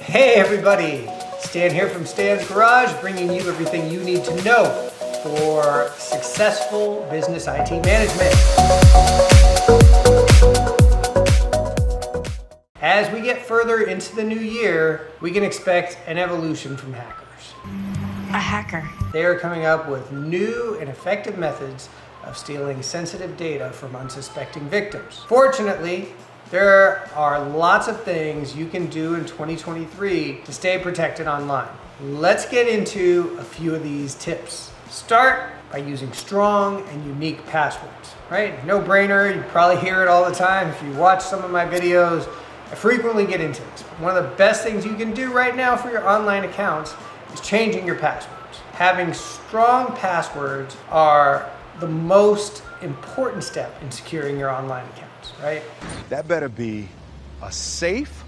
Hey everybody, Stan here from Stan's Garage, bringing you everything you need to know for successful business IT management. As we get further into the new year, we can expect an evolution from hackers. A hacker. They are coming up with new and effective methods of stealing sensitive data from unsuspecting victims. Fortunately, there are lots of things you can do in 2023 to stay protected online. Let's get into a few of these tips. Start by using strong and unique passwords, right? No brainer, you probably hear it all the time. If you watch some of my videos, I frequently get into this. One of the best things you can do right now for your online accounts is changing your passwords. Having strong passwords are the most important step in securing your online accounts, right? That better be a safe.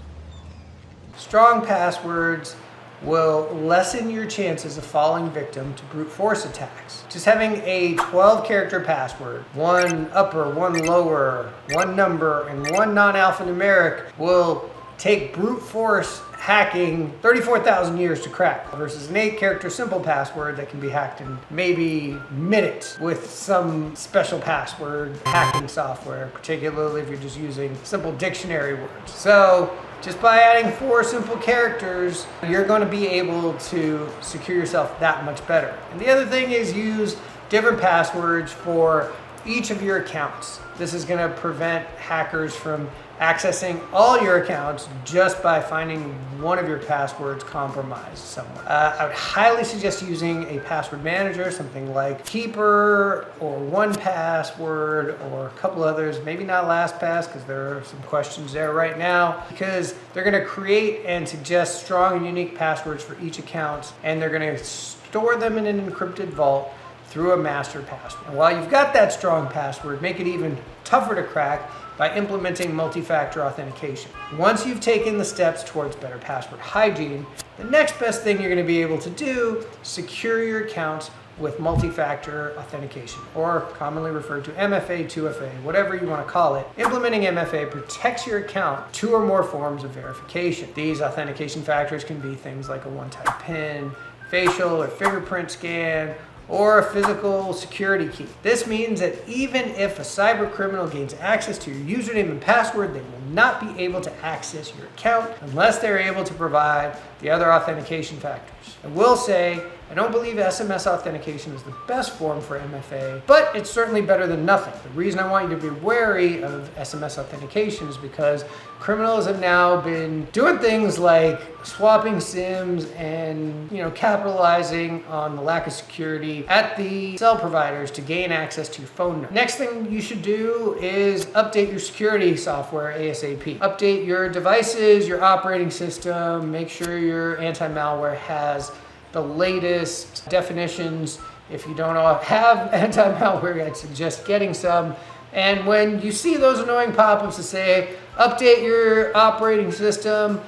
Strong passwords will lessen your chances of falling victim to brute force attacks. Just having a 12-character password, one upper, one lower, one number, and one non-alphanumeric will take brute force hacking 34,000 years to crack versus an 8-character simple password that can be hacked in maybe minutes with some special password hacking software, particularly if you're just using simple dictionary words. So just by adding 4 simple characters, you're going to be able to secure yourself that much better. And the other thing is use different passwords for each of your accounts. This is going to prevent hackers from accessing all your accounts just by finding one of your passwords compromised somewhere. I would highly suggest using a password manager, something like Keeper or 1Password or a couple others, maybe not LastPass because there are some questions there right now, because they're going to create and suggest strong and unique passwords for each account, and they're going to store them in an encrypted vault through a master password. And while you've got that strong password, make it even tougher to crack by implementing multi-factor authentication. Once you've taken the steps towards better password hygiene, the next best thing you're going to be able to do is secure your accounts with multi-factor authentication, or commonly referred to MFA, 2FA, whatever you want to call it. Implementing MFA protects your account 2 or more forms of verification. These authentication factors can be things like a one-time PIN, facial or fingerprint scan, or a physical security key. This means that even if a cyber criminal gains access to your username and password, they will not be able to access your account unless they're able to provide the other authentication factors. I will say, I don't believe SMS authentication is the best form for MFA, but it's certainly better than nothing. The reason I want you to be wary of SMS authentication is because criminals have now been doing things like swapping SIMs and capitalizing on the lack of security at the cell providers to gain access to your phone number. Next thing you should do is update your security software ASAP. Update your devices, your operating system, make sure your anti-malware has the latest definitions. If you don't have anti-malware, I'd suggest getting some. And when you see those annoying pop-ups that say, update your operating system,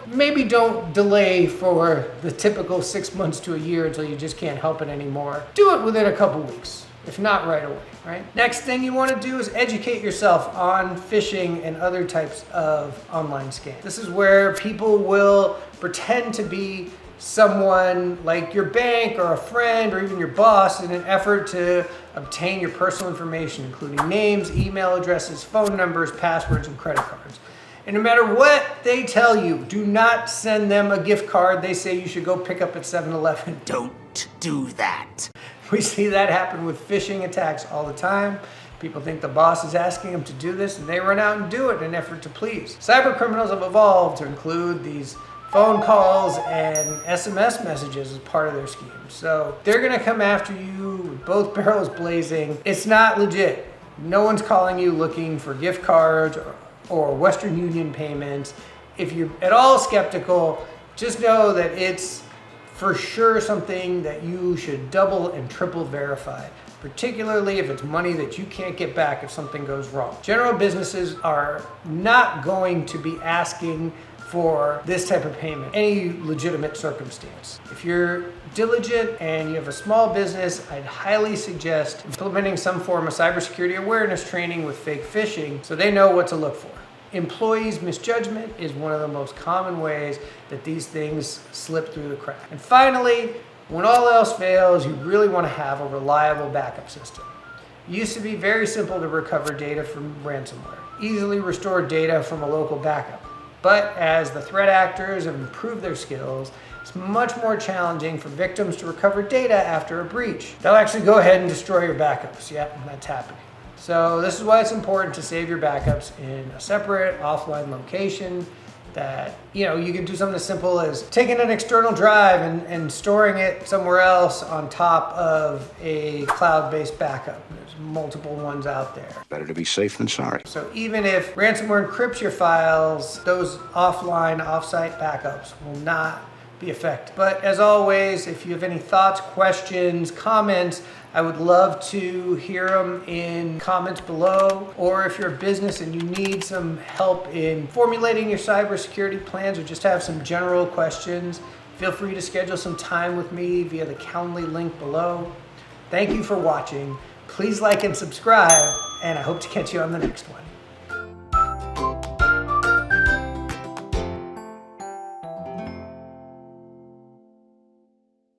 maybe don't delay for the typical 6 months to a year until you just can't help it anymore. Do it within a couple weeks, if not right away, right? Next thing you want to do is educate yourself on phishing and other types of online scams. This is where people will pretend to be someone like your bank or a friend or even your boss in an effort to obtain your personal information, including names, email addresses, phone numbers, passwords, and credit cards. And no matter what they tell you, do not send them a gift card they say you should go pick up at 7-Eleven. Don't do that. We see that happen with phishing attacks all the time. People think the boss is asking them to do this, and they run out and do it in an effort to please. Cyber criminals have evolved to include these phone calls and SMS messages as part of their scheme. So they're gonna come after you with both barrels blazing. It's not legit. No one's calling you looking for gift cards or Western Union payments. If you're at all skeptical, just know that it's for sure something that you should double and triple verify, particularly if it's money that you can't get back if something goes wrong. General businesses are not going to be asking for this type of payment, any legitimate circumstance. If you're diligent and you have a small business, I'd highly suggest implementing some form of cybersecurity awareness training with fake phishing so they know what to look for. Employees' misjudgment is one of the most common ways that these things slip through the cracks. And finally, when all else fails, you really want to have a reliable backup system. It used to be very simple to recover data from ransomware, easily restore data from a local backup. But as the threat actors have improved their skills, it's much more challenging for victims to recover data after a breach. They'll actually go ahead and destroy your backups. Yep, that's happening. So this is why it's important to save your backups in a separate offline location that, you can do something as simple as taking an external drive and storing it somewhere else on top of a cloud-based backup. There's multiple ones out there. Better to be safe than sorry. So even if ransomware encrypts your files, those offline, offsite backups will not be affected. But as always, if you have any thoughts, questions, comments, I would love to hear them in comments below. Or if you're a business and you need some help in formulating your cybersecurity plans or just have some general questions, feel free to schedule some time with me via the Calendly link below. Thank you for watching. Please like and subscribe, and I hope to catch you on the next one.